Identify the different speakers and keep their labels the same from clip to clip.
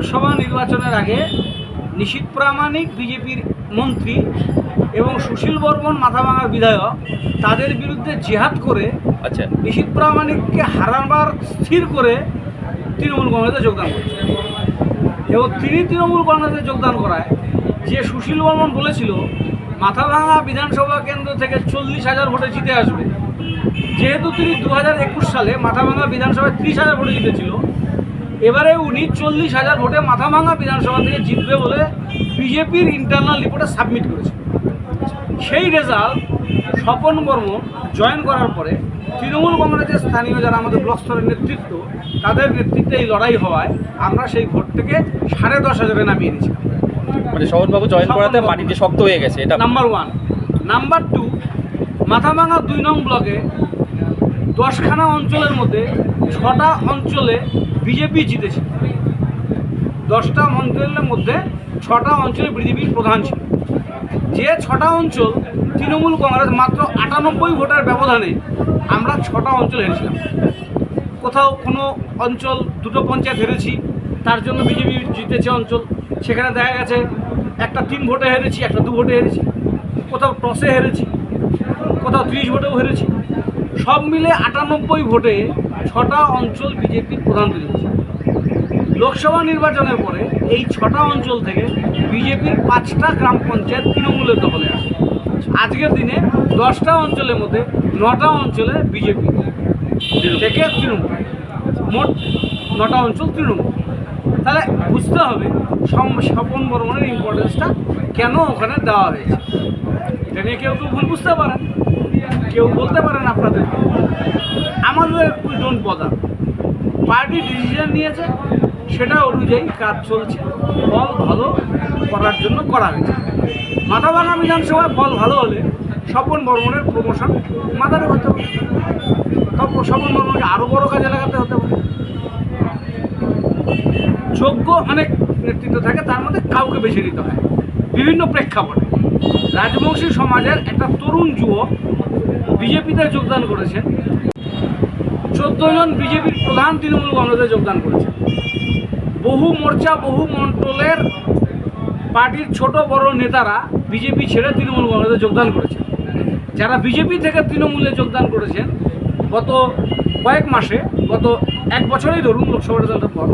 Speaker 1: লোকসভা নির্বাচনের আগে নিশীথ প্রামাণিক বিজেপির মন্ত্রী এবং সুশীল বর্মন মাথাভাঙার বিধায়ক তাদের বিরুদ্ধে জেহাদ করে নিশীথ প্রামাণিককে হারাবার স্থির করে তৃণমূল কংগ্রেসে যোগদান করেছে। এবং তিনি তৃণমূল কংগ্রেসে যোগদান করায় যে সুশীল বর্মন বলেছিল মাথাভাঙা বিধানসভা কেন্দ্র থেকে 40,000 ভোটে জিতে আসবে, যেহেতু তিনি 2021 সালে মাথাভাঙা বিধানসভায় 30,000 ভোটে জিতেছিল, এবারে উনি 40,000 ভোটে মাথাভাঙা বিধানসভা থেকে জিতবে বলে বিজেপির ইন্টারনাল রিপোর্টে সাবমিট করেছে। সেই রেজাল্ট স্বপন বর্মন জয়েন করার পরে তৃণমূল কংগ্রেসের স্থানীয় যারা আমাদের ব্লক স্তরের নেতৃত্ব, তাদের নেতৃত্বে এই লড়াই হওয়ায় আমরা সেই ভোট থেকে 10,500-এ নামিয়ে নিয়েছিলাম।
Speaker 2: মানে শোভনবাবু জয়েন করাতে মাটিতে শক্ত হয়ে গেছে, এটা
Speaker 1: নাম্বার 1। নাম্বার 2, মাথাভাঙা 2 নং ব্লকে 10খানা অঞ্চলের মধ্যে 6টা অঞ্চলে বিজেপি জিতেছে। 10টা অঞ্চলের মধ্যে 6টা অঞ্চলে বিজেপির প্রধান ছিল। যে 6টা অঞ্চল তৃণমূল কংগ্রেস মাত্র 98 ভোটের ব্যবধানে আমরা 6টা অঞ্চল হেরেছিলাম। কোথাও কোনো অঞ্চল 2টো পঞ্চায়েত হেরেছি, তার জন্য বিজেপি জিতেছে অঞ্চল, সেখানে দেখা গেছে একটা 3 ভোটে হেরেছি, একটা 2 ভোটে হেরেছি, কোথাও টসে হেরেছি, কোথাও 30 ভোটেও হেরেছি। সব মিলে 98 ভোটে 6টা অঞ্চল বিজেপির প্রধান দিয়েছে। লোকসভা নির্বাচনের পরে এই 6টা অঞ্চল থেকে বিজেপির 5টা গ্রাম পঞ্চায়েত তৃণমূলের দখলে আসে। আজকের দিনে 10টা অঞ্চলের মধ্যে 9টা অঞ্চলে বিজেপি থেকে তৃণমূল, মোট 9টা অঞ্চল তৃণমূল। তাহলে বুঝতে হবে স্বপন বর্মনের ইম্পর্টেন্সটা কেন ওখানে দেওয়া হয়েছে। এটা নিয়ে কেউ ভুল বুঝতে পারেন, কেউ বলতে পারেন আপনাদের, আমাদের we don't bother. Party decision নিয়েছে, সেটা অনুযায়ী কাজ চলছে। ফল ভালো করার জন্য করা হয়েছে। মাথাভাঙা বিধানসভায় ফল ভালো হলে স্বপন বর্মনের প্রমোশন মাথারে হতে পারে, স্বপন বর্মনকে আরও বড় কাজে লাগাতে হতে পারে। যোগ্য অনেক নেতৃত্ব থাকে, তার মধ্যে কাউকে বেছে নিতে হয় বিভিন্ন প্রেক্ষাপটে। রাজবংশী সমাজের একটা তরুণ যুবক বিজেপিতে যোগদান করেছেন। 14 জন বিজেপির প্রধান তৃণমূল কংগ্রেসে যোগদান করেছেন। বহু মোর্চা, বহু মণ্ডলের পার্টির ছোট বড় নেতারা বিজেপি ছেড়ে তৃণমূল কংগ্রেসে যোগদান করেছেন। যারা বিজেপি থেকে তৃণমূলে যোগদান করেছেন গত কয়েক মাসে, গত 1 বছরেই ধরুন লোকসভা রেজাল্টের পর,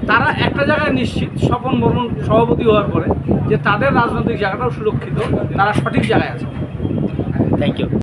Speaker 1: তারা একটা জায়গায় নিশ্চিত স্বপন বর্মন সভাপতি হওয়ার পরে যে তাদের রাজনৈতিক জায়গাটাও সুরক্ষিত, তারা সঠিক জায়গায় আছে।
Speaker 2: Thank you.